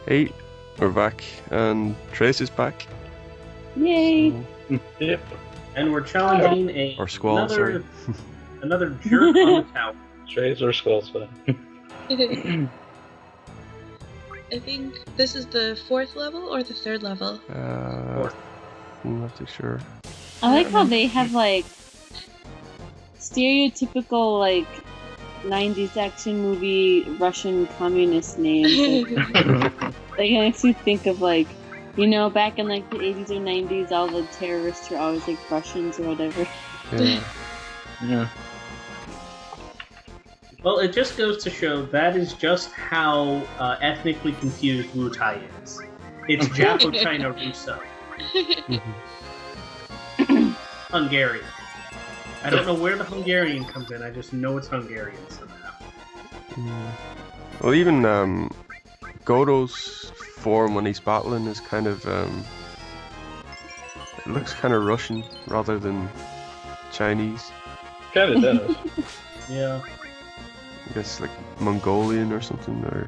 Hey, we're back, and Trace is back. Yay! So, Yep. And we're challenging or Squall, sorry. another jerk on the tower. Strays or Squall's fine. I think this is the 4th level or the 3rd level. I'm not too sure. I like how they have like stereotypical like 90s action movie Russian communist names. Like, it makes you think of like, you know, back in like the 80s or 90s, all the terrorists were always like Russians or whatever. Yeah. Yeah. Well, it just goes to show that is just how ethnically confused Wu Tai is. It's Japo-China Russo. Hungarian. I don't know where the Hungarian comes in, I just know it's Hungarian somehow. Yeah. Well, even Godo's form when he's battling is kind of it looks kind of Russian rather than Chinese. Kinda does. Yeah. I guess like Mongolian or something, or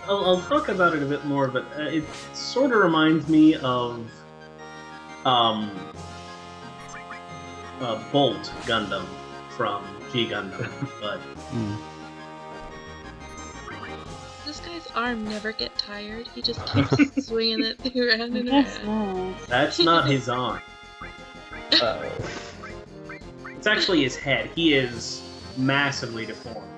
I'll talk about it a bit more, but it sort of reminds me of Bolt Gundam from G Gundam, but This guy's arm never get tired. He just keeps swinging that thing around and That's around. nice. that's not his arm. It's actually his head. He is massively deformed.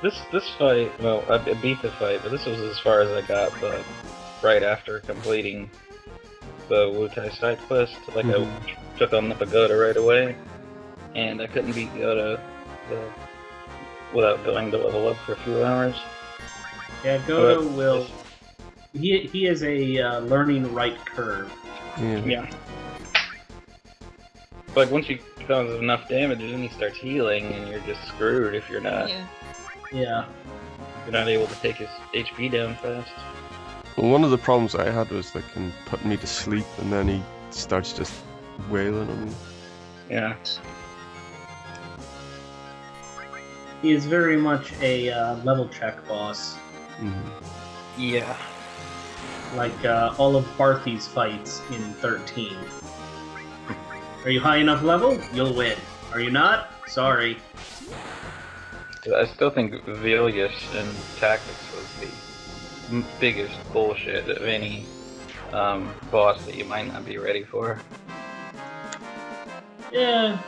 This fight, well, I beat the fight, but this was as far as I got, but right after completing the Wu Tai side quest, like I took on the Pagoda right away, and I couldn't beat Yoda without going to level up for a few hours. Yeah, Godo will. He is a learning right curve. Yeah. Like once you cause enough damage, then he starts healing, and you're just screwed if you're not. Yeah. Yeah. You're not able to take his HP down fast. well, one of the problems I had was like him putting me to sleep, and then he starts just wailing on me. Yeah. He is very much a level check boss. Yeah. Like all of Barthy's fights in 13. Are you high enough level? You'll win. Are you not? Sorry. I still think Vilius and Tactics was the biggest bullshit of any boss that you might not be ready for. Yeah.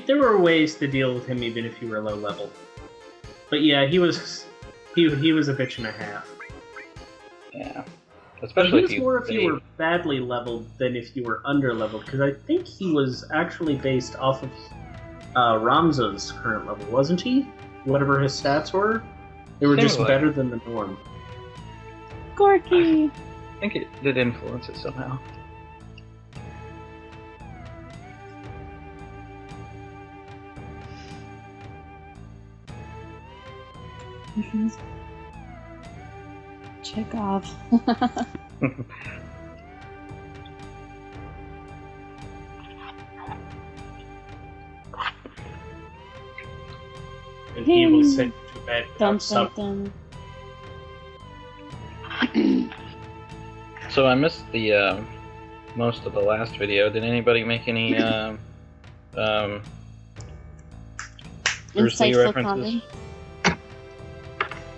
There were ways to deal with him even if you were low level. But yeah, he was a bitch and a half. Yeah. But Especially he was more if you were badly leveled than if you were under leveled, because I think he was actually based off of Ramza's current level, wasn't he? Whatever his stats were, they were just better than the norm. Gorky! I think it did influence it somehow. Check off. And he was sent to bed Dun, without supper. dun, So I missed the most of the last video. Did anybody make any Bruce Lee Insightful references? comment?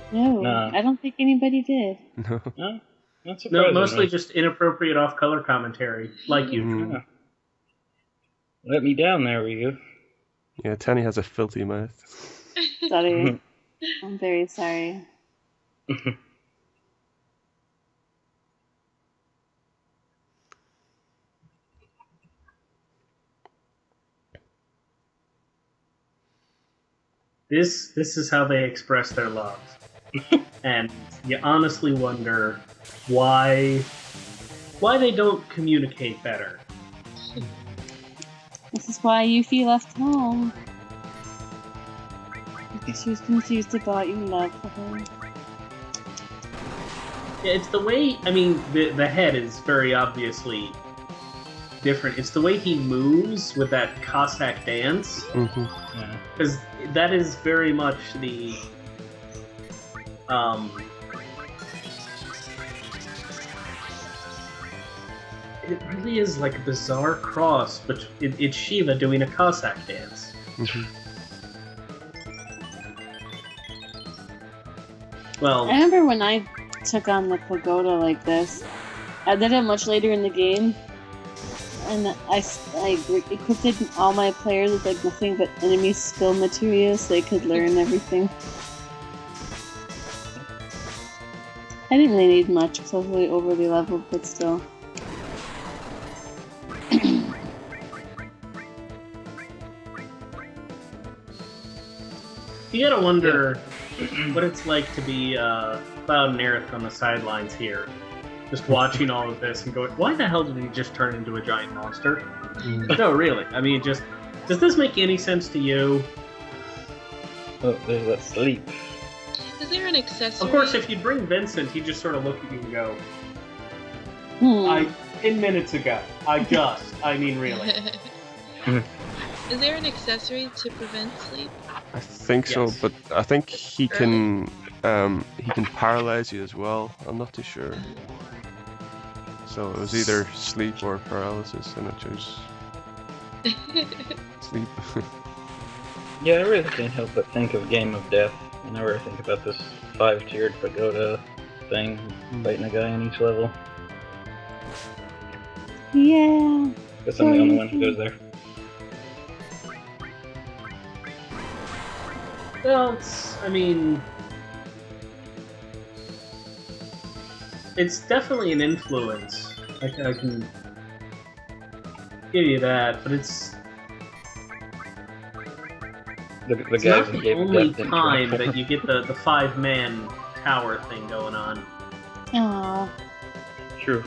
No, I don't think anybody did. No. No? Not surprising. No, mostly just inappropriate off-color commentary, like usual. Yeah. Let me down there, will you? Yeah, Tenny has a filthy mouth. Sorry. I'm very sorry. This is how they express their love. And you honestly wonder why they don't communicate better. This is why Yuffie left home. Because she was confused about your love for her. Yeah, it's the way, I mean, the head is very obviously different. It's the way he moves with that Cossack dance. Mm-hmm. Yeah. Because that is very much the it really is like a bizarre cross, but it's Shiva doing a Cossack dance. Well, I remember when I took on the Pagoda like this. I did it much later in the game, and I equipped all my players with like nothing but enemy skill materials so they could learn everything. I didn't really need much because I was really overly leveled, but still. You gotta wonder what it's like to be Cloud and Aerith on the sidelines here. Just watching all of this and going, why the hell did he just turn into a giant monster? No, really. I mean, does this make any sense to you? Oh, there's that sleep. Is there an accessory? Of course, if you bring Vincent, he'd just sort of look at you and go, 10 minutes ago. I mean, really. Is there an accessory to prevent sleep? I think so, Yes. but I think he can paralyze you as well. I'm not too sure. So it was either sleep or paralysis, and I chose sleep. Yeah, I really can't help but think of Game of Death whenever I think about this 5-tiered pagoda thing, fighting a guy on each level. Yeah. Guess I'm the only one who goes there. Well, it's definitely an influence. I can give you that, but it's The not guys in the Game of only Death didn't time try. that you get the 5-man tower thing going on. Aww. True.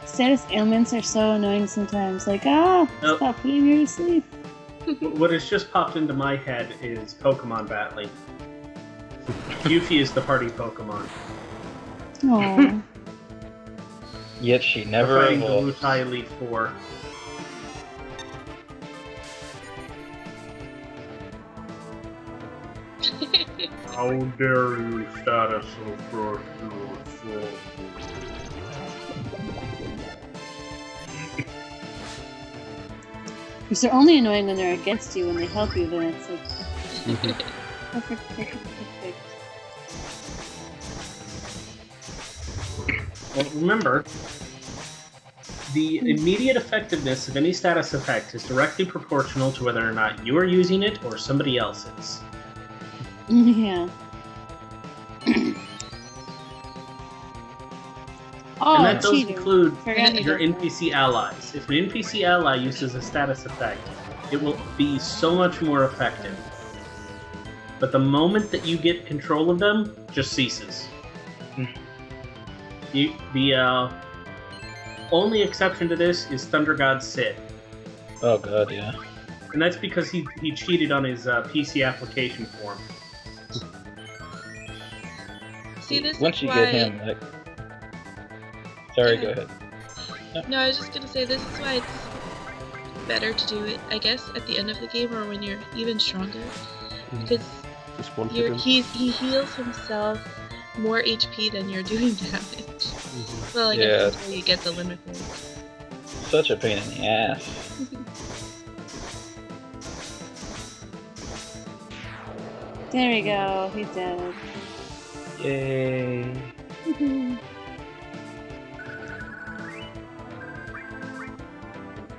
Status ailments are so annoying sometimes. Like, Nope. stop putting me to sleep. What has just popped into my head is Pokemon battling. Yuffie is the party Pokemon. Aww. Yet she We're never fighting the evolves. Wutai Elite Four. How dare you, status of Brush. Because they're only annoying when they're against you. When they help you, then it's like perfect. Well, remember, the immediate effectiveness of any status effect is directly proportional to whether or not you are using it or somebody else is. Yeah. Oh, And that does cheater. include Forgot to your go. NPC allies. If an NPC ally uses a status effect, it will be so much more effective. But the moment that you get control of them, just ceases. The only exception to this is Thunder God Sid. Oh god, yeah. And that's because he cheated on his PC application form. See, this Once is you why... get him, like... Sorry, go ahead. No, I was just gonna say, this is why it's better to do it, I guess, at the end of the game or when you're even stronger. Because Just one you're, hit him. he heals himself more HP than you're doing damage. Well, I Yeah. guess until you get the limit break. Such a pain in the ass. There we go. He's dead. Yay.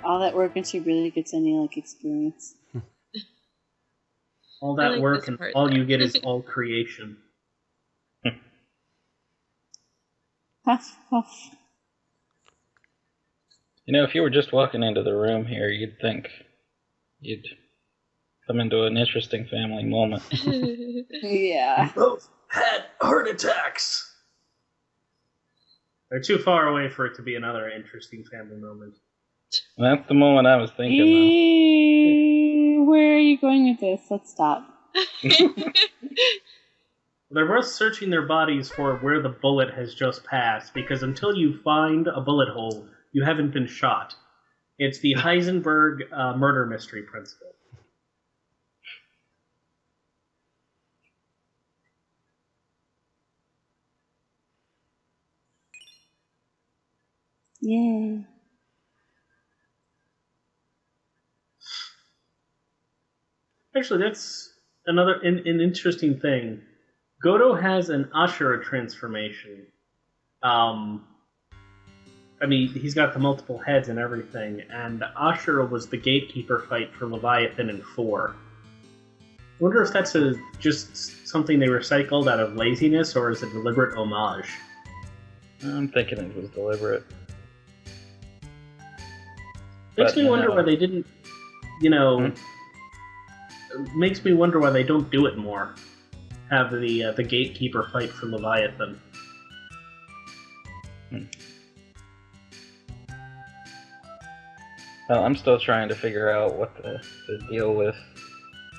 All that work and she really gets any like experience. All I that like work this and part, all though. you get is all creation. Huff, huff. You know, if you were just walking into the room here, you'd think you'd come into an interesting family moment. Yeah. Both had heart attacks. They're too far away for it to be another interesting family moment. And that's the moment I was thinking, Where are you going with this? Let's stop. They're both searching their bodies for where the bullet has just passed, because until you find a bullet hole, you haven't been shot. It's the Heisenberg murder mystery principle. Yay. Actually, that's an interesting thing. Godo has an Ashura transformation. I mean, he's got the multiple heads and everything, and Ashura was the gatekeeper fight for Leviathan in 4. I wonder if that's just something they recycled out of laziness, or is it a deliberate homage? I'm thinking it was deliberate. Makes me wonder no. why they didn't, makes me wonder why they don't do it more. Have the gatekeeper fight for Leviathan. Well, I'm still trying to figure out what the deal with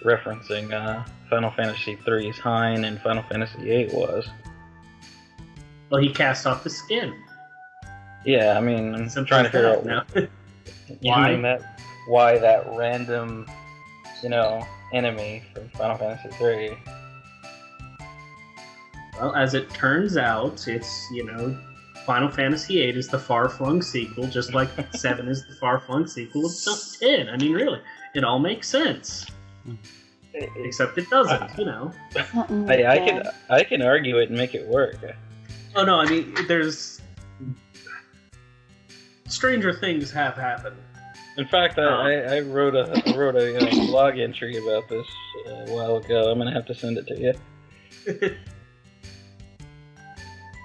referencing Final Fantasy III's Hein and Final Fantasy VIII was. Well, he cast off the skin. Yeah, I mean, I'm Sometimes trying to figure out now. why that random, enemy from Final Fantasy III. Well, as it turns out, it's, Final Fantasy VIII is the far-flung sequel, just like 7 is the far-flung sequel of 10. I mean, really, it all makes sense. Except it doesn't, I can argue it and make it work. Oh no, I mean, there's... Stranger things have happened. In fact, I wrote a blog entry about this a while ago. I'm gonna have to send it to you.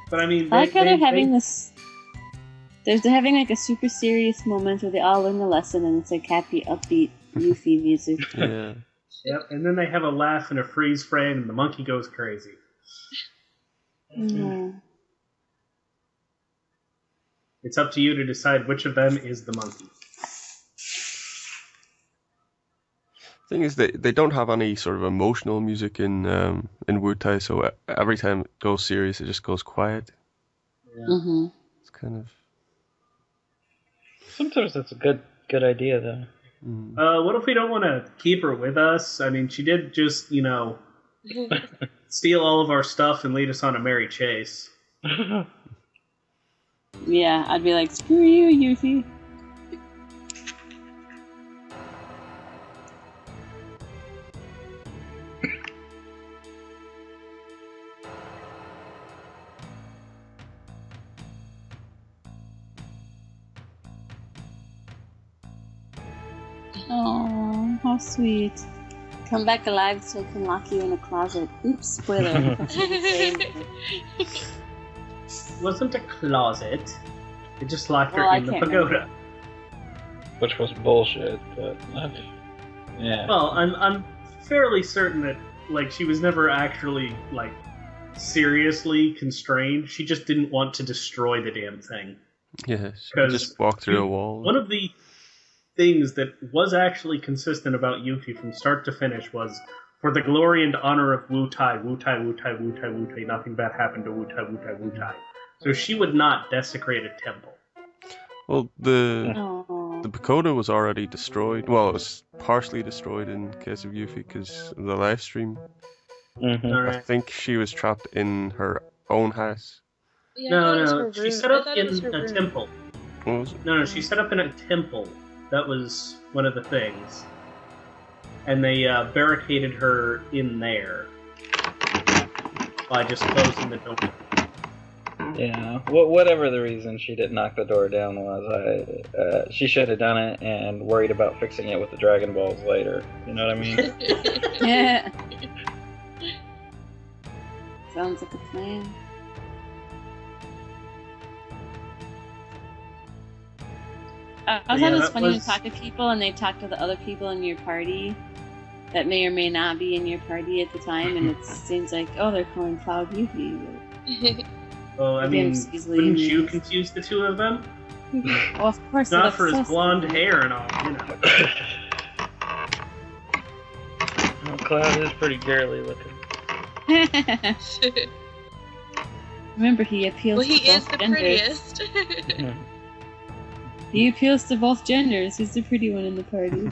But I mean, I like how they're having this. They're having like a super serious moment where they all learn the lesson, and it's like happy, upbeat, Yuffie music. Yeah. Yep, and then they have a laugh and a freeze frame, and the monkey goes crazy. Yeah. It's up to you to decide which of them is the monkey. Thing is, they don't have any sort of emotional music in Wutai, so every time it goes serious, it just goes quiet. Yeah. Mm-hmm. It's kind of. Sometimes that's a good idea, though. What if we don't want to keep her with us? I mean, she did just, steal all of our stuff and lead us on a merry chase. Yeah, I'd be like, screw you, Yuffie. Oh, how sweet. Come back alive so I can lock you in a closet. Oops, spoiler. It wasn't a closet. It just locked her Well, I in the can't pagoda. Which was bullshit, but yeah. Well, I'm fairly certain that she was never actually seriously constrained. She just didn't want to destroy the damn thing. Yeah, she could just walk through a wall. One of the things that was actually consistent about Yuffie from start to finish was, for the glory and honor of Wutai, Wutai, Wutai, Wutai, Wutai, nothing bad happened to Wutai, Wutai, Wutai. So she would not desecrate a temple. Well, the Pagoda was already destroyed. Well, it was partially destroyed in case of Yuffie because of the Lifestream. Mm-hmm. All I right. think she was trapped in her own house. Yeah, I thought it was No, her she room. set I up thought it was in her a room. temple. What was it? No, she set up in a temple. That was one of the things. And they barricaded her in there by just closing the door. Yeah, whatever the reason she didn't knock the door down was, she should have done it and worried about fixing it with the Dragon Balls later. You know what I mean? Yeah. Sounds like a plan. I thought Yeah, it was that funny was- to talk to people and they talk to the other people in your party that may or may not be in your party at the time, and it seems like, oh, they're calling Cloud Yuffie. Well, I Again, mean, it's easily wouldn't you used. confuse the two of them? Well, of course. Not that's for his so blonde stupid. hair and all, Well, Cloud is pretty girly looking. Remember, he appeals Well, he to is both the genders. prettiest. He appeals to both genders. He's the pretty one in the party.